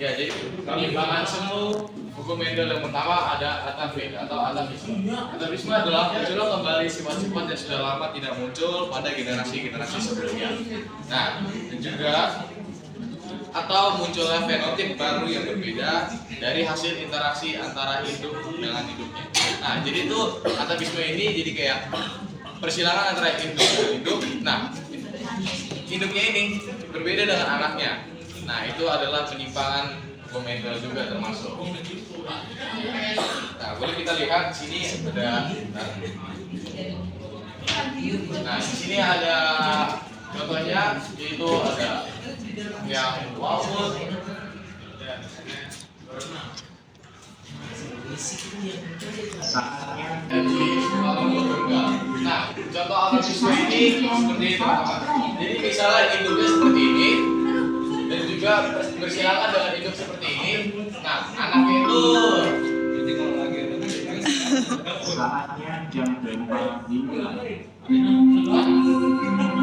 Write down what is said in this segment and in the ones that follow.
Ya, jadi penimbangan semu hukum Mendel yang pertama ada atavisme atau atavisme. Atavisme adalah munculnya kembali sifat-sifat yang sudah lama tidak muncul pada generasi-generasi sebelumnya. Nah, dan juga atau munculnya fenotip baru yang berbeda dari hasil interaksi antara induk dengan induknya. Nah, jadi itu atavisme ini jadi kayak persilangan antara induk dan induk. Nah, induknya ini berbeda dengan anaknya. Nah, itu adalah penyimpangan hukum Mendel juga termasuk. Nah, boleh kita lihat di sini ada. Nah, di sini ada contohnya, yaitu ada yang wawut. Nah, contoh atavisme ini seperti itu. Jadi misalnya induknya seperti ini dan juga bersilangan dengan induk seperti ini. Nah, anaknya itu saatnya jam 4 dimulai.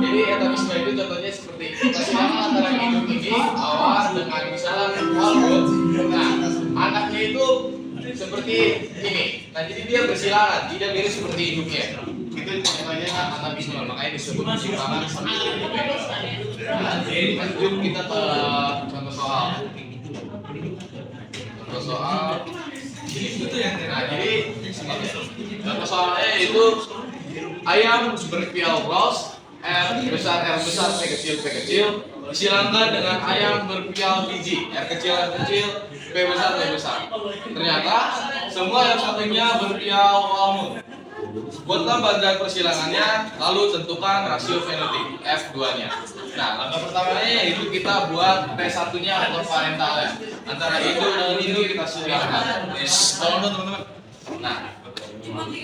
jadi atavisme itu contohnya seperti ini. Bersilangan antara induk ini awal dengan misalnya wawut. Nah, anaknya itu seperti ini. Nah, jadi dia bersilangan, tidak mirip seperti induknya. Itu contohnya atavisme, makanya disebut penyimpangan seperti ini. Lanjut kita ke contoh soal. Contoh soal ini. Nah, jadi contoh soalnya itu ayam berpial ros R besar, P kecil disilangkan dengan ayam berpial biji R kecil, P besar. Ternyata semua yang satunya berpial walnut. Buatlah badan persilangannya, lalu tentukan rasio fenotip F2-nya. Nah, langkah pertamanya yaitu kita buat P1-nya atau parentalnya. Antara induk dengan induk kita silangkan. Tolong dong teman-teman. Nah,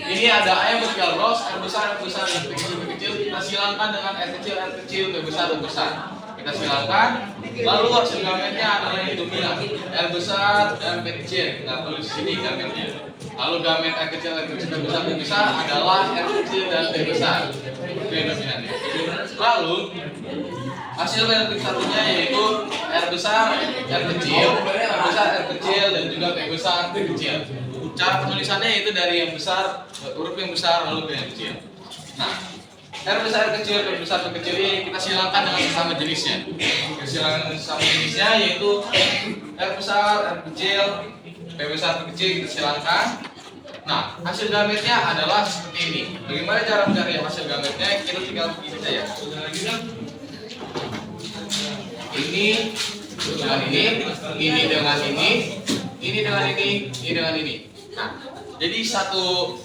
ini ada ayam berpial ros, R besar, P kecil, kita silangkan dengan R kecil, P besar. Kita silangkan, lalu hasil gametnya adalah yang dominan, R besar dan P kecil. Kita tulis di sini gametnya. Lalu gamet R kecil, P besar adalah R kecil dan P besar. Itu yang dominannya. Lalu hasil fenotip satunya yaitu R besar, R kecil, dan juga P besar, P kecil. Cara penulisannya itu dari yang besar, huruf yang besar lalu ke yang kecil. Nah, R besar, R kecil, P besar, P kecil ini kita silangkan dengan sesama jenisnya. Silangan dengan sesama jenisnya yaitu R besar, R kecil, P besar, P kecil kita silangkan. Nah, hasil gametnya adalah seperti ini. Bagaimana cara mencari hasil gametnya? Kita tinggal begini saja. Ini dengan ini dengan ini. Nah, jadi satu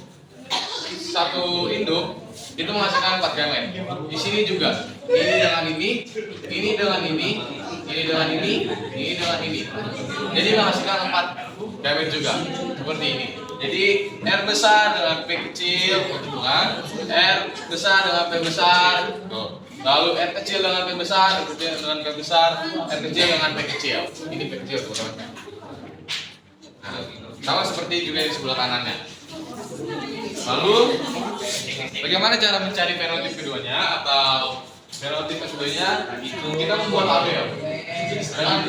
induk itu menghasilkan 4 gamet. Di sini juga ini dengan ini dengan ini. Jadi menghasilkan 4 gamet juga seperti ini. Jadi R besar dengan P kecil, R besar dengan P besar. Lalu R kecil dengan P besar, R kecil dengan P besar, R kecil dengan P kecil. Ini P kecil teman-teman. Nah, sama seperti juga di sebelah kanannya. Lalu bagaimana cara mencari fenotip keduanya atau fenotip keduanya? Kita membuat tabel dengan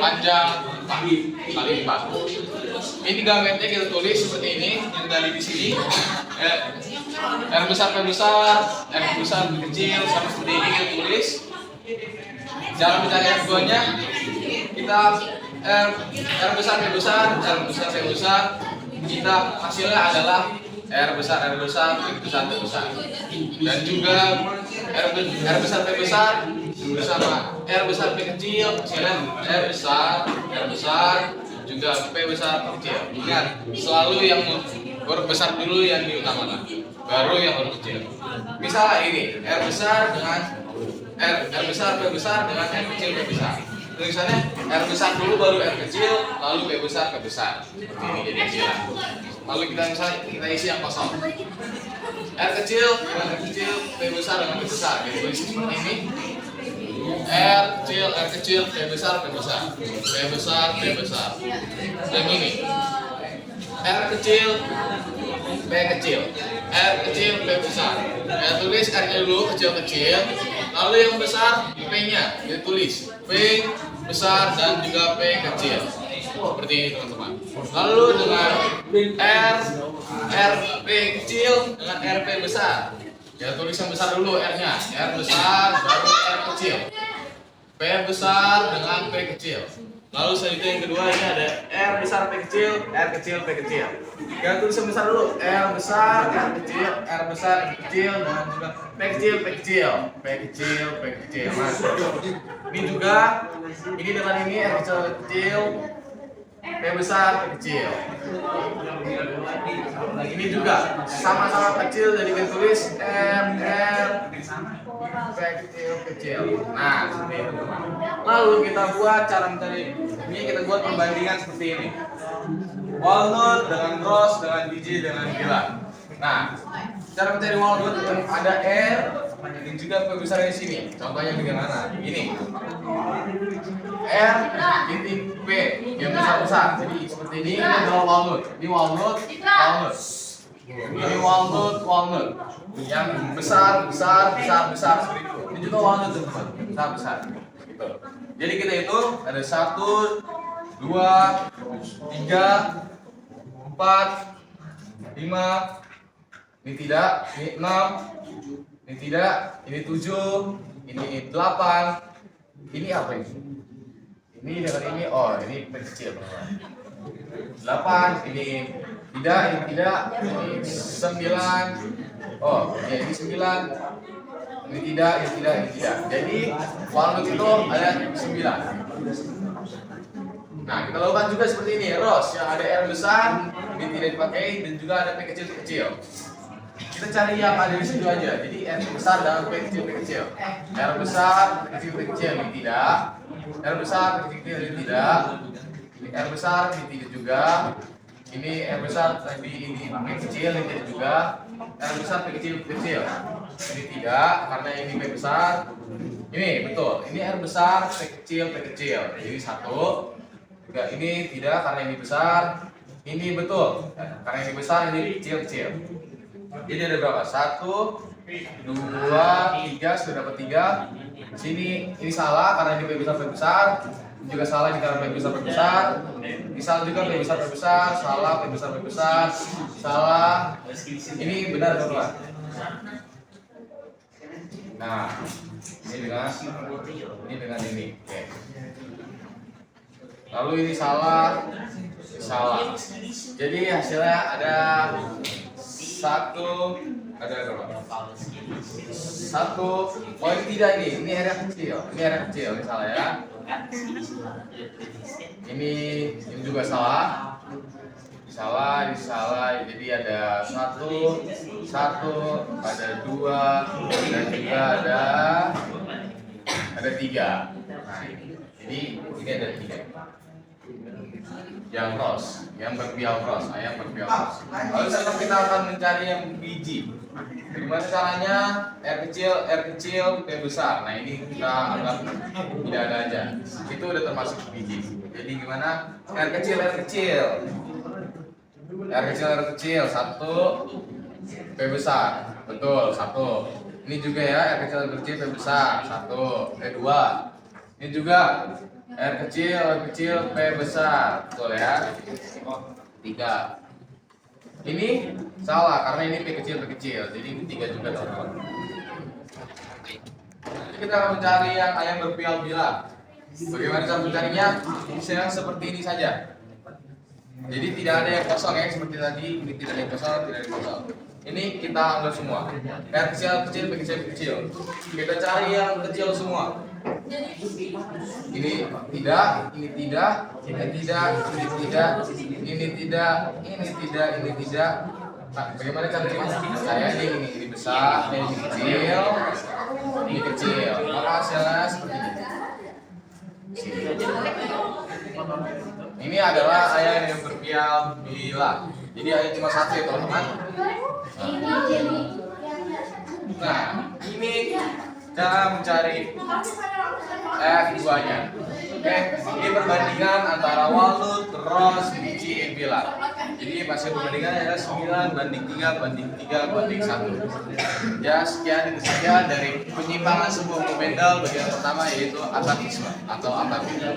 panjang 4 kali 4. Ini gametnya kita tulis seperti ini yang tadi di sini. R besar, P besar, R besar, P kecil, sama seperti ini kita tulis. Cara mencari F2-nya kita R besar, P besar, P besar. Kita hasilnya adalah R besar, P besar. Dan juga R besar, P besar bersama R besar, P kecil, hasilnya R besar, juga P besar, P kecil. Ingat, selalu yang huruf besar dulu yang diutamakan, baru yang huruf kecil. Misalnya ini R besar dengan R besar, P besar dengan R kecil, P besar. Tulisannya R besar dulu baru R kecil, lalu P besar, P besar. Seperti ini jadi hasilan. Lalu kita isi yang kosong. R kecil dengan R kecil, P besar dengan P besar. Jadi tulis seperti ini. R kecil, P besar, P besar. Dan ini R kecil, P kecil, P besar. Ya tulis R-nya dulu kecil-kecil, lalu yang besar P-nya ditulis P besar dan juga P kecil. Seperti ini teman-teman. Lalu dengan R P kecil dengan RP besar. Ya tulis yang besar dulu R-nya. R besar baru R kecil. P besar dengan P kecil. Lalu selanjutnya yang kedua ini ada R besar P kecil, R kecil P kecil. Kita tulis yang besar dulu, R besar, R kecil, R besar, R kecil, dan juga P kecil, P kecil, P kecil, P kecil. Nah, ini juga, ini dengan ini R kecil, P kecil, P besar, P kecil. Nah, ini juga sama-sama kecil, jadi kita tulis R P kecil, kecil. Nah, seperti itu teman. Lalu kita buat cara mencari. Ini kita buat perbandingan seperti ini. Walnut dengan rose dengan biji dengan gila. Nah, cara mencari walnut ada R dan juga P besar di sini. Contohnya bagaimana? Ini R titik P yang besar. Jadi seperti ini adalah walnut. Ini walnut. Ini walnut yang besar seperti itu. Ini juga walnut teman-teman, besar. Gitu. Jadi kita itu ada 1, 2, 3, 4, 5. Ini tidak, ini 6. Ini tidak, ini 7, ini 8. Ini apa ini? Ini dengan ini, oh ini kecil teman-teman. 8, ini tidak, ini 9. Oh, ya ini 9. Ini tidak. Jadi walnut itu ada 9. Nah, kita lakukan juga seperti ini, rose yang ada R besar, ini tidak dipakai dan juga ada P kecil. Kita cari yang ada di situ aja. Jadi R besar dan P kecil. R besar, P kecil, ini tidak. R besar, P kecil, ini tidak. Ini R besar, ini tidak juga. Ini R besar, tadi ini P kecil, ini tidak juga. R besar, P kecil. Ini tidak, karena ini P besar. Ini betul. Ini R besar, P kecil. Jadi 1. Juga ini tidak, karena ini besar. Ini betul, karena ini besar, ini kecil. Jadi ada berapa? 1, 2, 3, sudah dapat 3. Sini ini salah karena ini P besar. Ini juga salah karena P besar. Ini salah juga P besar. Salah P besar. Salah. Ini benar berapa? Nah, ini dengan ini. Oke. Lalu ini salah. Jadi hasilnya ada 1, ada berapa? 1. Oh ini tidak ini R kecil. Ini salah ya. Ini juga salah. Salah. Jadi ada 1, ada 2, dan juga ada 3. Nah, jadi ini ada 3. Yang rose, yang berpial rose. Lalu sekarang kita akan mencari yang biji. Gimana caranya? R kecil, P besar. Nah ini kita anggap tidak ada aja. Itu udah termasuk biji. Jadi gimana? R kecil. R kecil 1, P besar. Betul, 1. Ini juga ya, R kecil, P besar. 1, P 2. Ini juga R kecil, P besar. Betul ya? 3. Ini salah karena ini P kecil. Jadi ini 3 juga teman-teman. Jadi kita akan mencari yang ayam berpial-pial. Bagaimana cara mencarinya? Misalnya seperti ini saja. Jadi tidak ada yang kosong ya seperti tadi. Ini tidak ada yang kosong. Ini kita ambil semua. R kecil, P kecil. Kita cari yang kecil semua. Ini tidak, ini tidak. Nah, bagaimana caranya? Saya ini besar, ini kecil. Maka hasilnya seperti ini. Ini adalah ayam yang berpial-pial. Jadi ayam cuma 1 ya teman-teman. Nah, ini cara mencari F2-nya. Oke, ini perbandingan antara Walut, Ros, Biji, Bilar. Jadi hasil perbandingannya adalah 9 banding 3 banding 3 banding 1. Ya, sekian itu saja dari penyimpangan sebuah pemendal bagian pertama, yaitu atavisme atau atavisme.